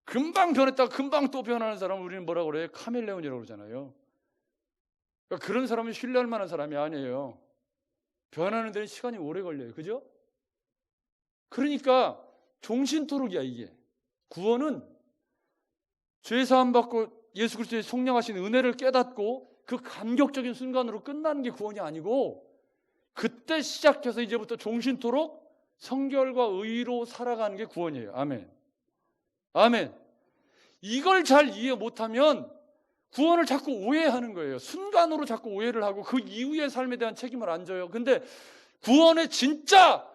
금방 변했다가 금방 또 변하는 사람은 우리는 뭐라고 그래요? 카멜레온이라고 그러잖아요. 그러니까 그런 사람은 신뢰할 만한 사람이 아니에요. 변하는 데는 시간이 오래 걸려요. 그죠? 그러니까 종신토록이야, 이게. 구원은 죄 사함 받고 예수 그리스도의 속량하신 은혜를 깨닫고 그 감격적인 순간으로 끝나는 게 구원이 아니고 그때 시작해서 이제부터 종신토록 성결과 의로 살아가는 게 구원이에요. 아멘. 아멘. 이걸 잘 이해 못하면 구원을 자꾸 오해하는 거예요. 순간으로 자꾸 오해를 하고 그 이후의 삶에 대한 책임을 안 져요. 근데 구원의 진짜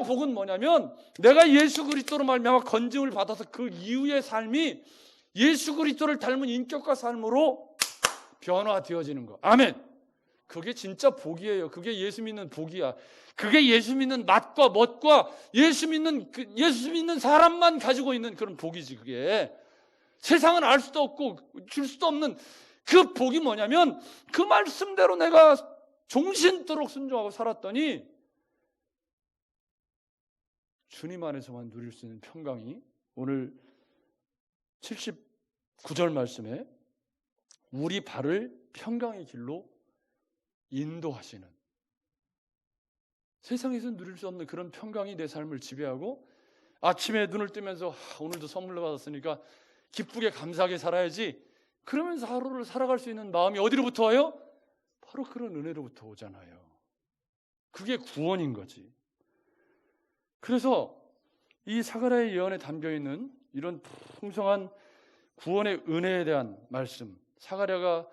복은 뭐냐면 내가 예수 그리스도로 말미암아 건짐을 받아서 그 이후의 삶이 예수 그리스도를 닮은 인격과 삶으로 변화되어지는 거. 아멘. 그게 진짜 복이에요. 그게 예수 믿는 복이야. 그게 예수 믿는 맛과 멋과 예수 믿는 사람만 가지고 있는 그런 복이지. 그게 세상은 알 수도 없고 줄 수도 없는 그 복이 뭐냐면 그 말씀대로 내가 종신토록 순종하고 살았더니 주님 안에서만 누릴 수 있는 평강이 오늘 79절 말씀에 우리 발을 평강의 길로 인도하시는, 세상에서 누릴 수 없는 그런 평강이 내 삶을 지배하고 아침에 눈을 뜨면서 오늘도 선물로 받았으니까 기쁘게 감사하게 살아야지, 그러면서 하루를 살아갈 수 있는 마음이 어디로부터 와요? 바로 그런 은혜로부터 오잖아요. 그게 구원인 거지. 그래서 이 사가랴의 예언에 담겨있는 이런 풍성한 구원의 은혜에 대한 말씀, 사가랴가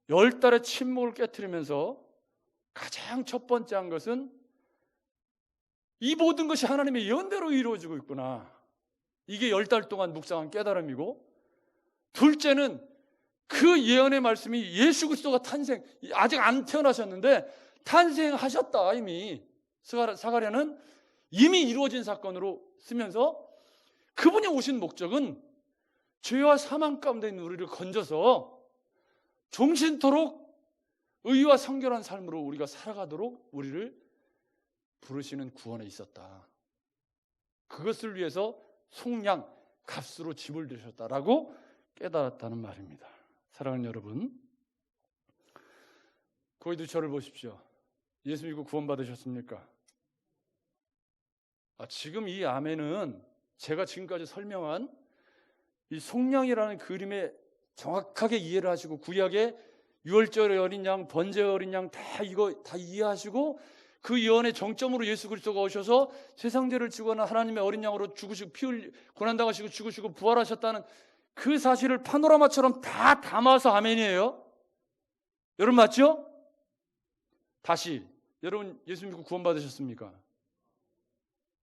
10달의 침묵을 깨트리면서 가장 첫 번째 한 것은 이 모든 것이 하나님의 예언대로 이루어지고 있구나, 이게 10달 동안 묵상한 깨달음이고, 둘째는 그 예언의 말씀이 예수 그리스도가 아직 안 태어나셨는데 탄생하셨다, 이미 사가랴는 이미 이루어진 사건으로 쓰면서 그분이 오신 목적은 죄와 사망 가운데 있는 우리를 건져서 종신토록 의와 성결한 삶으로 우리가 살아가도록 우리를 부르시는 구원에 있었다. 그것을 위해서 속량, 값으로 집을 들으셨다라고 깨달았다는 말입니다. 사랑하는 여러분, 고이도 저를 보십시오. 예수 믿고 구원 받으셨습니까? 지금 이 아멘은 제가 지금까지 설명한 이 속량이라는 그림에 정확하게 이해를 하시고 구약의 유월절의 어린 양, 번제의 어린 양 이거 다 이해하시고 그 예언의 정점으로 예수 그리스도가 오셔서 세상 죄를 지고나 하나님의 어린 양으로 죽으시고 고난당하시고 죽으시고 부활하셨다는 그 사실을 파노라마처럼 다 담아서 아멘이에요. 여러분 맞죠? 다시, 여러분 예수 믿고 구원 받으셨습니까?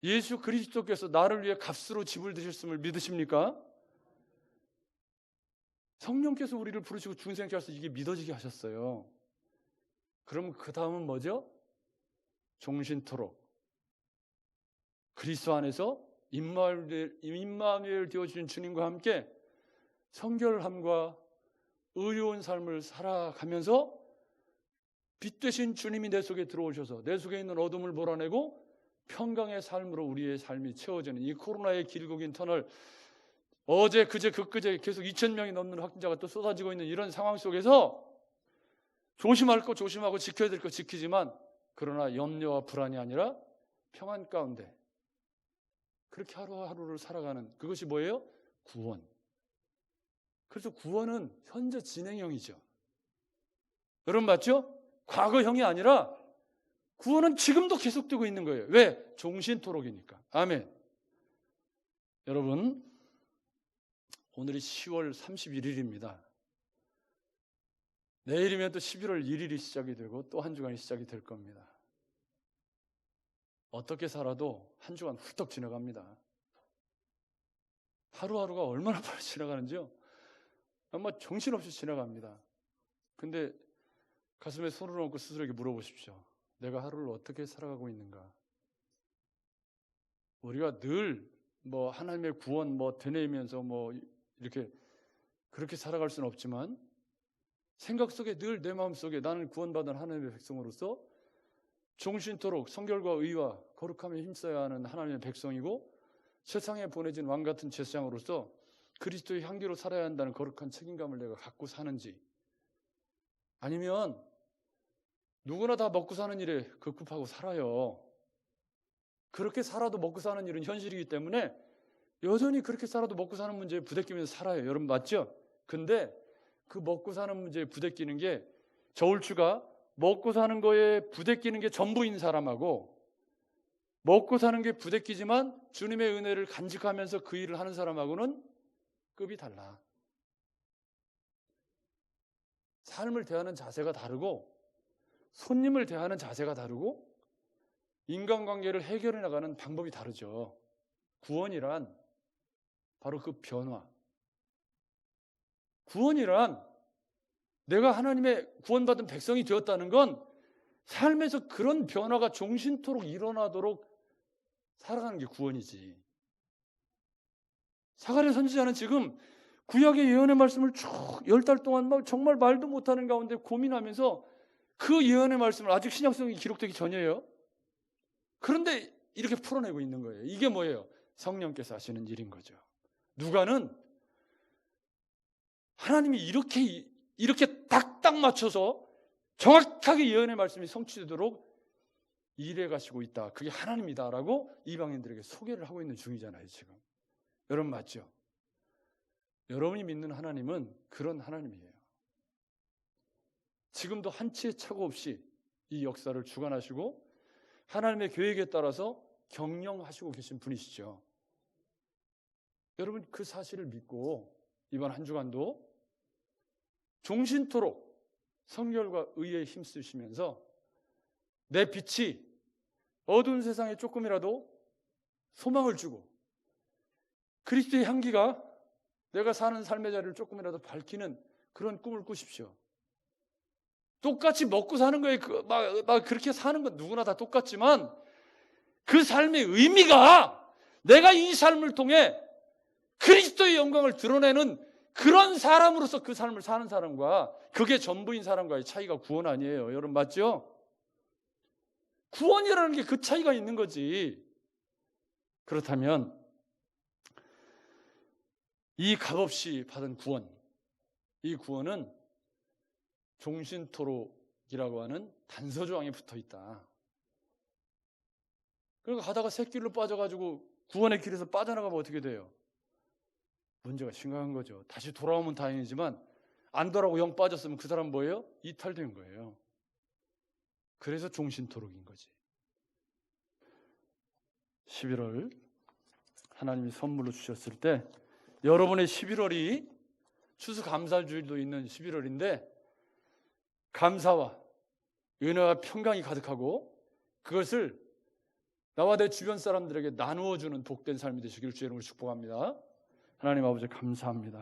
예수 그리스도께서 나를 위해 값으로 집을 드셨음을 믿으십니까? 성령께서 우리를 부르시고 중생케 하셔서 이게 믿어지게 하셨어요. 그럼 그 다음은 뭐죠? 종신토록 그리스도 안에서 임마누엘 되어주신 주님과 함께 성결함과 의로운 삶을 살아가면서 빛 되신 주님이 내 속에 들어오셔서 내 속에 있는 어둠을 몰아내고 평강의 삶으로 우리의 삶이 채워지는 이 코로나의 길고 긴 터널, 어제 그제 그제 계속 2,000명이 넘는 확진자가 또 쏟아지고 있는 이런 상황 속에서 조심할 거 조심하고 지켜야 될 거 지키지만, 그러나 염려와 불안이 아니라 평안 가운데 그렇게 하루하루를 살아가는, 그것이 뭐예요? 구원. 그래서 구원은 현재 진행형이죠. 여러분 맞죠? 과거형이 아니라 구원은 지금도 계속되고 있는 거예요. 왜? 종신토록이니까. 아멘. 여러분, 오늘이 10월 31일입니다. 내일이면 또 11월 1일이 시작이 되고 또 한 주간이 시작이 될 겁니다. 어떻게 살아도 한 주간 훌떡 지나갑니다. 하루하루가 얼마나 빨리 지나가는지요? 아마 정신없이 지나갑니다. 근데 가슴에 손을 얹고 스스로에게 물어보십시오. 내가 하루를 어떻게 살아가고 있는가? 우리가 늘 하나님의 구원 되뇌이면서 이렇게 그렇게 살아갈 수는 없지만, 생각 속에 늘 내 마음 속에 나는 구원받은 하나님의 백성으로서 종신토록 성결과 의와 거룩함에 힘써야 하는 하나님의 백성이고, 세상에 보내진 왕같은 제사장으로서 그리스도의 향기로 살아야 한다는 거룩한 책임감을 내가 갖고 사는지, 아니면 누구나 다 먹고 사는 일에 급급하고 살아요. 그렇게 살아도 먹고 사는 일은 현실이기 때문에 여전히 그렇게 살아도 먹고 사는 문제에 부대끼면서 살아요. 여러분 맞죠? 근데 그 먹고 사는 문제에 부대끼는 게, 저울추가 먹고 사는 거에 부대끼는 게 전부인 사람하고, 먹고 사는 게 부대끼지만 주님의 은혜를 간직하면서 그 일을 하는 사람하고는 급이 달라. 삶을 대하는 자세가 다르고, 손님을 대하는 자세가 다르고, 인간관계를 해결해 나가는 방법이 다르죠. 구원이란 바로 그 변화. 구원이란 내가 하나님의 구원받은 백성이 되었다는 건 삶에서 그런 변화가 종신토록 일어나도록 살아가는 게 구원이지. 사가랴 선지자는 지금 구약의 예언의 말씀을 쭉 10달 동안 정말 말도 못하는 가운데 고민하면서 그 예언의 말씀을, 아직 신약성이 기록되기 전이에요. 그런데 이렇게 풀어내고 있는 거예요. 이게 뭐예요? 성령께서 하시는 일인 거죠. 누가는 하나님이 이렇게 딱딱 맞춰서 정확하게 예언의 말씀이 성취되도록 일해 가시고 있다. 그게 하나님이다라고 이방인들에게 소개를 하고 있는 중이잖아요, 지금. 여러분 맞죠? 여러분이 믿는 하나님은 그런 하나님이에요. 지금도 한치의 착오 없이 이 역사를 주관하시고 하나님의 계획에 따라서 경영하시고 계신 분이시죠. 여러분 그 사실을 믿고 이번 한 주간도 종신토록 성결과 의에 힘쓰시면서 내 빛이 어두운 세상에 조금이라도 소망을 주고 그리스도의 향기가 내가 사는 삶의 자리를 조금이라도 밝히는 그런 꿈을 꾸십시오. 똑같이 먹고 사는 거에 막 그렇게 사는 건 누구나 다 똑같지만, 그 삶의 의미가 내가 이 삶을 통해 그리스도의 영광을 드러내는 그런 사람으로서 그 삶을 사는 사람과 그게 전부인 사람과의 차이가 구원 아니에요. 여러분 맞죠? 구원이라는 게 그 차이가 있는 거지. 그렇다면 이 값없이 받은 구원, 이 구원은 종신토록이라고 하는 단서조항에 붙어 있다. 그러니까 가다가 샛길로 빠져가지고 구원의 길에서 빠져나가면 어떻게 돼요? 문제가 심각한 거죠. 다시 돌아오면 다행이지만 안 돌아오고 영 빠졌으면 그 사람 뭐예요? 이탈된 거예요. 그래서 종신토록인 거지. 11월 하나님이 선물로 주셨을 때, 여러분의 11월이 추수감사주일도 있는 11월인데 감사와 은혜와 평강이 가득하고 그것을 나와 내 주변 사람들에게 나누어주는 복된 삶이 되시길 주의 이름으로 축복합니다. 하나님 아버지 감사합니다.